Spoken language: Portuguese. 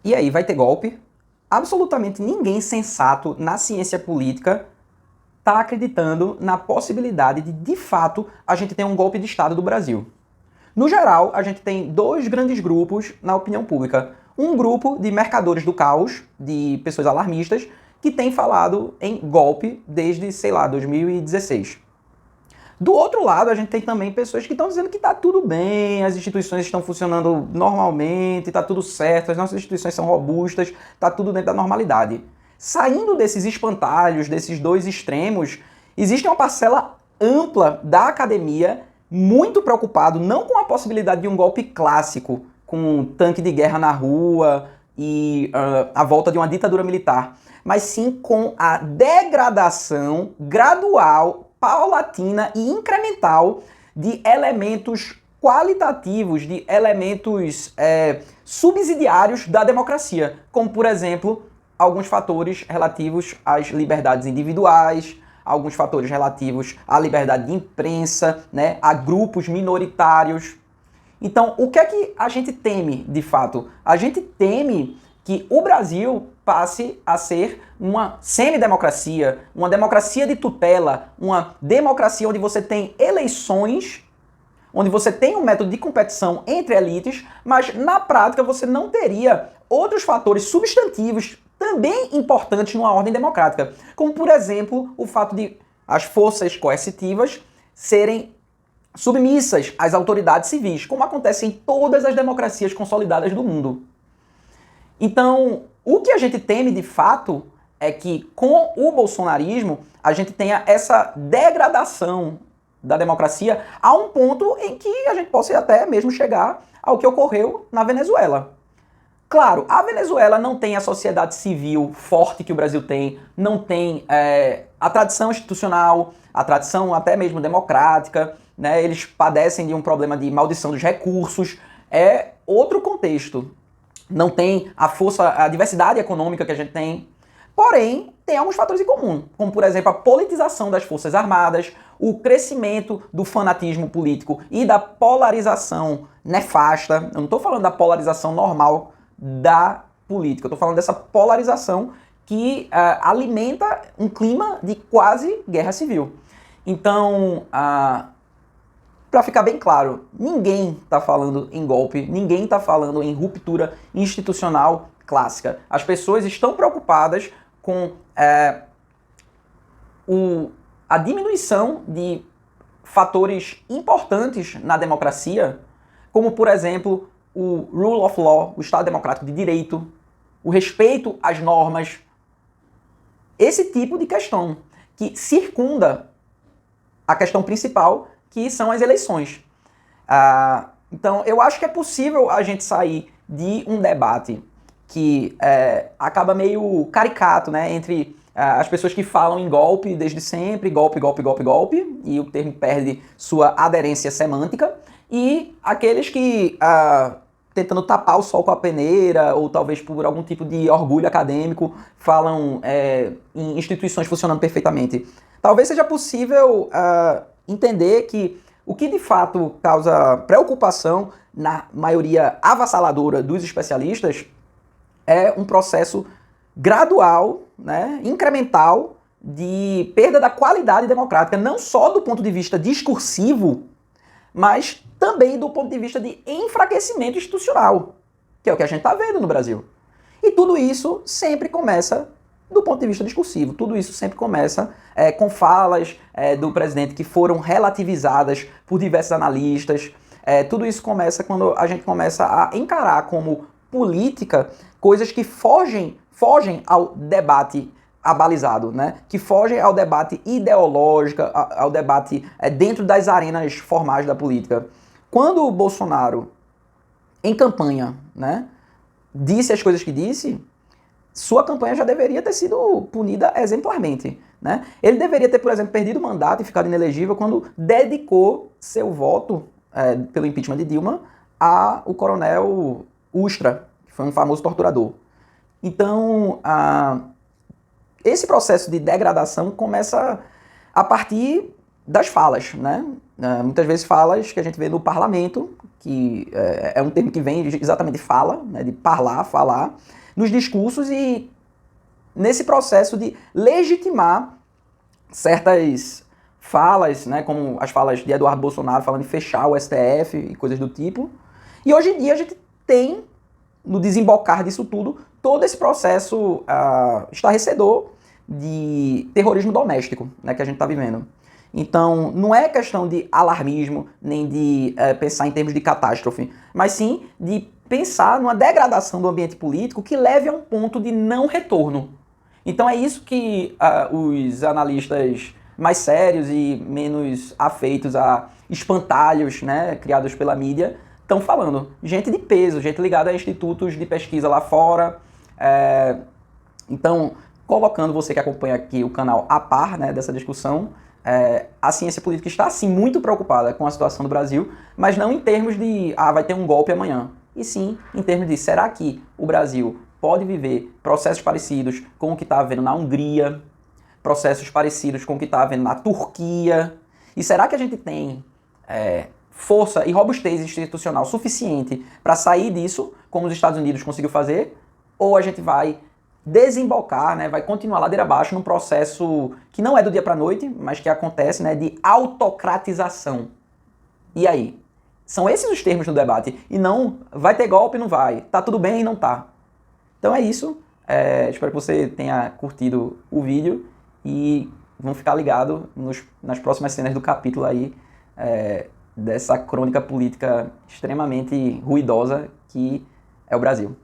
E aí, vai ter golpe? Absolutamente ninguém sensato na ciência política está acreditando na possibilidade de fato, a gente ter um golpe de Estado do Brasil. No geral, a gente tem dois grandes grupos na opinião pública. Um grupo de mercadores do caos, de pessoas alarmistas, que tem falado em golpe desde, sei lá, 2016. Do outro lado, a gente tem também pessoas que estão dizendo que está tudo bem, as instituições estão funcionando normalmente, está tudo certo, as nossas instituições são robustas, está tudo dentro da normalidade. Saindo desses espantalhos, desses dois extremos, existe uma parcela ampla da academia muito preocupado não com a possibilidade de um golpe clássico, com um tanque de guerra na rua e a volta de uma ditadura militar, mas sim com a degradação gradual, paulatina e incremental de elementos qualitativos, de elementos subsidiários da democracia, como, por exemplo, alguns fatores relativos às liberdades individuais, alguns fatores relativos à liberdade de imprensa, né, a grupos minoritários. Então, o que é que a gente teme, de fato? A gente teme que o Brasil passe a ser uma semidemocracia, uma democracia de tutela, uma democracia onde você tem eleições, onde você tem um método de competição entre elites, mas na prática você não teria outros fatores substantivos também importantes numa ordem democrática, como, por exemplo, o fato de as forças coercitivas serem submissas às autoridades civis, como acontece em todas as democracias consolidadas do mundo. Então, o que a gente teme de fato é que com o bolsonarismo a gente tenha essa degradação da democracia a um ponto em que a gente possa até mesmo chegar ao que ocorreu na Venezuela. Claro, a Venezuela não tem a sociedade civil forte que o Brasil tem, não tem a tradição institucional, a tradição até mesmo democrática, né? Eles padecem de um problema de maldição dos recursos, é outro contexto. Não tem a força, a diversidade econômica que a gente tem. Porém, tem alguns fatores em comum, como, por exemplo, a politização das Forças Armadas, o crescimento do fanatismo político e da polarização nefasta. Eu não estou falando da polarização normal da política, eu estou falando dessa polarização que alimenta um clima de quase guerra civil. Então, para ficar bem claro, ninguém está falando em golpe, ninguém está falando em ruptura institucional clássica. As pessoas estão preocupadas com a diminuição de fatores importantes na democracia, como, por exemplo, o rule of law, o Estado Democrático de Direito, o respeito às normas, esse tipo de questão que circunda a questão principal, que são as eleições. Então, eu acho que é possível a gente sair de um debate que acaba meio caricato, né, entre as pessoas que falam em golpe desde sempre, golpe, golpe, golpe, golpe, e o termo perde sua aderência semântica, e aqueles que, tentando tapar o sol com a peneira, ou talvez por algum tipo de orgulho acadêmico, falam em instituições funcionando perfeitamente. Talvez seja possível entender que o que de fato causa preocupação na maioria avassaladora dos especialistas é um processo gradual, né, incremental, de perda da qualidade democrática, não só do ponto de vista discursivo, mas também do ponto de vista de enfraquecimento institucional, que é o que a gente está vendo no Brasil. E tudo isso sempre começa do ponto de vista discursivo. Tudo isso sempre começa com falas do presidente que foram relativizadas por diversos analistas. Tudo isso começa quando a gente começa a encarar como política coisas que fogem ao debate abalizado, né? Que fogem ao debate ideológico, ao debate dentro das arenas formais da política. Quando o Bolsonaro, em campanha, né, disse as coisas que disse, sua campanha já deveria ter sido punida exemplarmente, né? Ele deveria ter, por exemplo, perdido o mandato e ficado inelegível quando dedicou seu voto pelo impeachment de Dilma ao coronel Ustra, que foi um famoso torturador. Então, esse processo de degradação começa a partir das falas, né? Muitas vezes falas que a gente vê no parlamento, que é um termo que vem exatamente de fala, né, de parlar, falar, nos discursos e nesse processo de legitimar certas falas, né, como as falas de Eduardo Bolsonaro falando de fechar o STF e coisas do tipo. E hoje em dia a gente tem, no desembocar disso tudo, todo esse processo estarrecedor de terrorismo doméstico, né, que a gente está vivendo. Então, não é questão de alarmismo, nem de pensar em termos de catástrofe, mas sim de pensar numa degradação do ambiente político que leve a um ponto de não retorno. Então é isso que os analistas mais sérios e menos afeitos a espantalhos, né, criados pela mídia, estão falando. Gente de peso, gente ligada a institutos de pesquisa lá fora. Então, colocando você que acompanha aqui o canal a par, né, dessa discussão, a ciência política está sim muito preocupada com a situação do Brasil, mas não em termos de vai ter um golpe amanhã, e sim em termos de será que o Brasil pode viver processos parecidos com o que está havendo na Hungria, processos parecidos com o que está havendo na Turquia, e será que a gente tem força e robustez institucional suficiente para sair disso, como os Estados Unidos conseguiu fazer, ou a gente vai desembocar, né, vai continuar ladeira abaixo num processo que não é do dia para a noite, mas que acontece, né, de autocratização. E aí? São esses os termos do debate. E não vai ter golpe, não vai. Tá tudo bem, não tá. Então é isso. Espero que você tenha curtido o vídeo e vão ficar ligados nas próximas cenas do capítulo aí dessa crônica política extremamente ruidosa que é o Brasil.